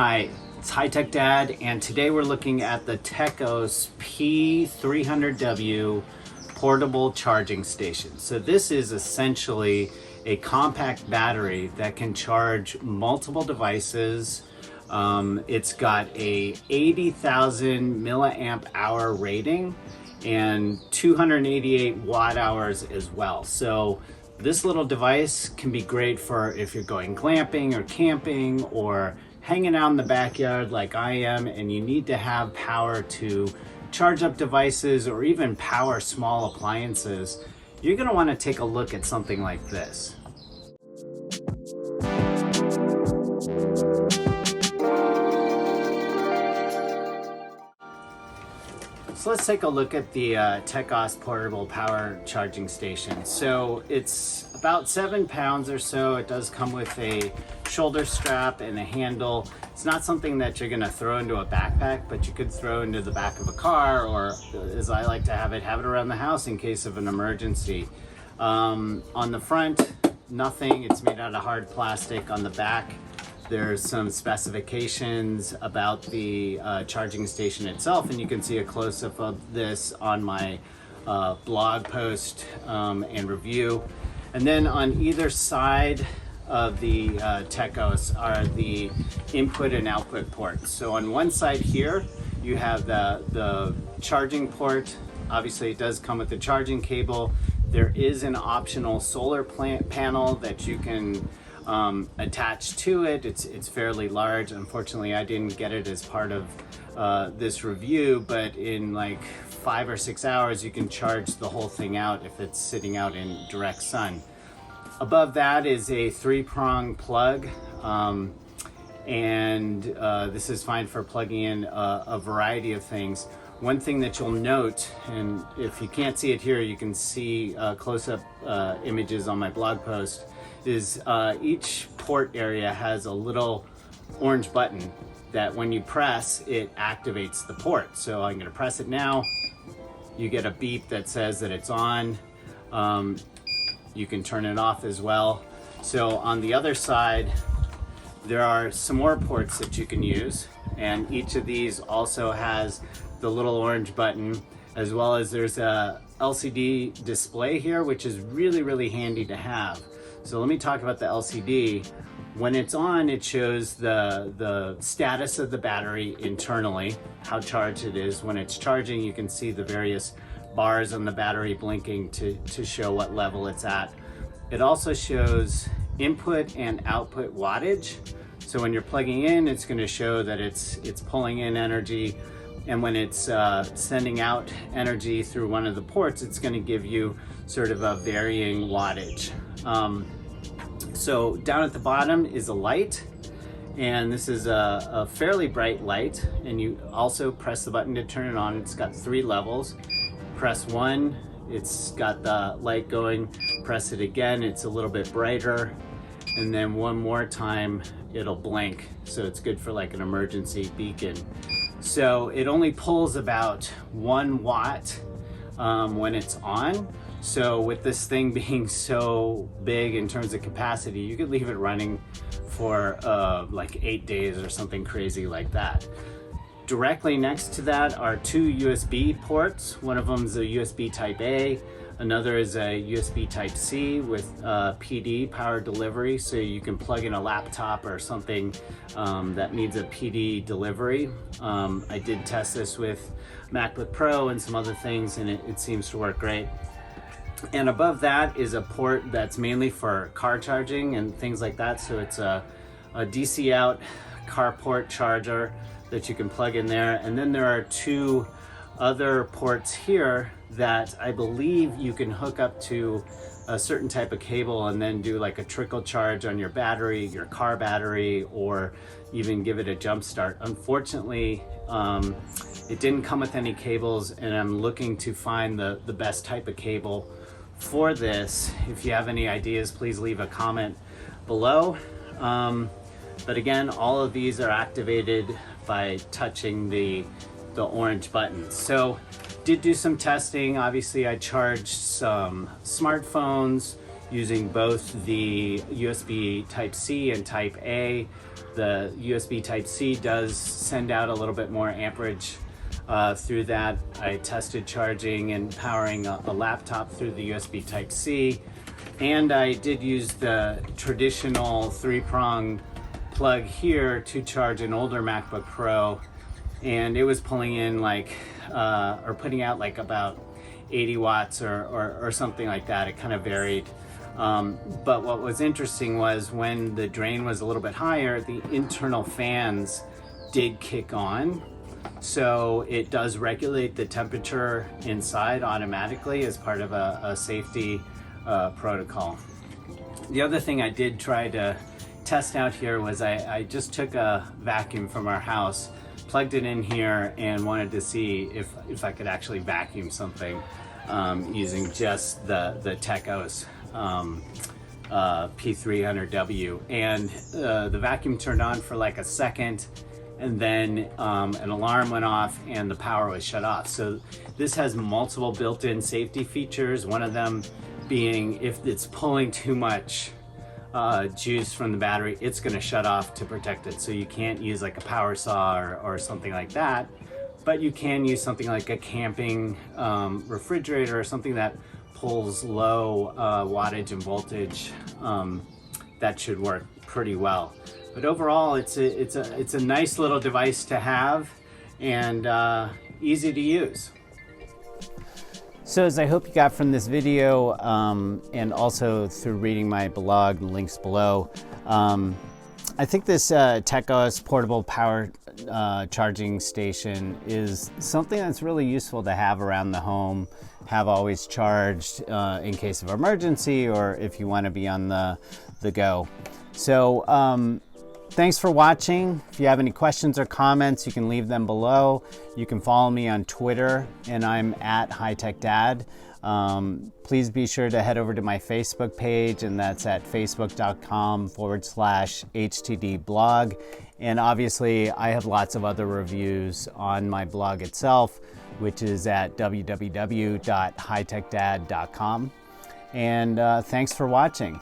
Hi, it's HighTechDad, and today we're looking at the TECHOSS P300W portable charging station. So this is essentially a compact battery that can charge multiple devices. It's got a 80,000 milliamp hour rating and 288 watt hours as well. So this little device can be great for if you're going glamping or camping or hanging out in the backyard like I am, and you need to have power to charge up devices or even power small appliances. You're going to want to take a look at something like this. So let's take a look at the TECHOSS Portable Power Charging Station. So it's about 7 pounds or so. It does come with a shoulder strap and a handle. It's not something that you're gonna throw into a backpack, but you could throw into the back of a car, or as I like to have it around the house in case of an emergency. On the front, nothing. It's made out of hard plastic. On the back, there's some specifications about the charging station itself, and you can see a close-up of this on my blog post and review. And then on either side of the TECHOSS are the input and output ports. So on one side here, you have the charging port. Obviously, it does come with the charging cable. There is an optional solar panel that you can attached to it. It's fairly large. Unfortunately, I didn't get it as part of this review, but in like 5 or 6 hours, you can charge the whole thing out if it's sitting out in direct sun. Above that is a 3-prong plug, and this is fine for plugging in a variety of things. One thing that you'll note, and if you can't see it here, you can see close-up images on my blog post, is each port area has a little orange button that when you press, it activates the port. So I'm gonna press it now. You get a beep that says that it's on. You can turn it off as well. So on the other side, there are some more ports that you can use, and each of these also has the little orange button, as well as there's a LCD display here, which is really handy to have. So let me talk about the LCD. When it's on, it shows the status of the battery internally, how charged it is. When it's charging, you can see the various bars on the battery blinking to show what level it's at. It also shows input and output wattage. So when you're plugging in, it's going to show that it's pulling in energy, and when it's sending out energy through one of the ports, it's going to give you sort of a varying wattage. So down at the bottom is a light, and this is a fairly bright light, and you also press the button to turn it on. It's got 3 levels. Press 1, it's got the light going. Press it again, it's a little bit brighter, and then one more time it'll blink. So it's good for like an emergency beacon. So it only pulls about 1 watt when it's on. So with this thing being so big in terms of capacity, you could leave it running for like 8 days or something crazy like that. Directly next to that are 2 USB ports. One of them is a USB type A, another is a USB type C with PD, power delivery, so you can plug in a laptop or something that needs a PD delivery. I did test this with MacBook Pro and some other things, and it seems to work great. And above that is a port that's mainly for car charging and things like that. So it's a DC out car port charger that you can plug in there. And then there are 2 other ports here that I believe you can hook up to a certain type of cable and then do like a trickle charge on your battery, your car battery, or even give it a jump start. Unfortunately, it didn't come with any cables, and I'm looking to find the best type of cable for this. If you have any ideas, please leave a comment below. But again, all of these are activated by touching the orange button. So did do some testing. Obviously, I charged some smartphones, using both the USB Type-C and Type-A. The USB Type-C does send out a little bit more amperage through that. I tested charging and powering a laptop through the USB Type-C, and I did use the traditional 3-prong plug here to charge an older MacBook Pro, and it was pulling in like or putting out like about 80 watts or something like that. It kind of varied. But what was interesting was when the drain was a little bit higher, the internal fans did kick on. So it does regulate the temperature inside automatically as part of a safety protocol. The other thing I did try to test out here was I just took a vacuum from our house, plugged it in here, and wanted to see if I could actually vacuum something using just the TECHOSS P300W. And the vacuum turned on for like a second, and then an alarm went off and the power was shut off. So this has multiple built-in safety features, one of them being if it's pulling too much juice from the battery, it's going to shut off to protect it. So you can't use like a power saw or something like that, but you can use something like a camping refrigerator or something that pulls low wattage and voltage. That should work pretty well. But overall, it's a nice little device to have, and easy to use. So as I hope you got from this video, and also through reading my blog, the links below, I think this TECHOSS Portable Power Charging Station is something that's really useful to have around the home, have always charged in case of emergency or if you want to be on the go. So thanks for watching. If you have any questions or comments, you can leave them below. You can follow me on Twitter, and I'm at HighTechDad. Please be sure to head over to my Facebook page, and that's at facebook.com/HTDblog. And obviously, I have lots of other reviews on my blog itself, which is at www.hightechdad.com. And thanks for watching.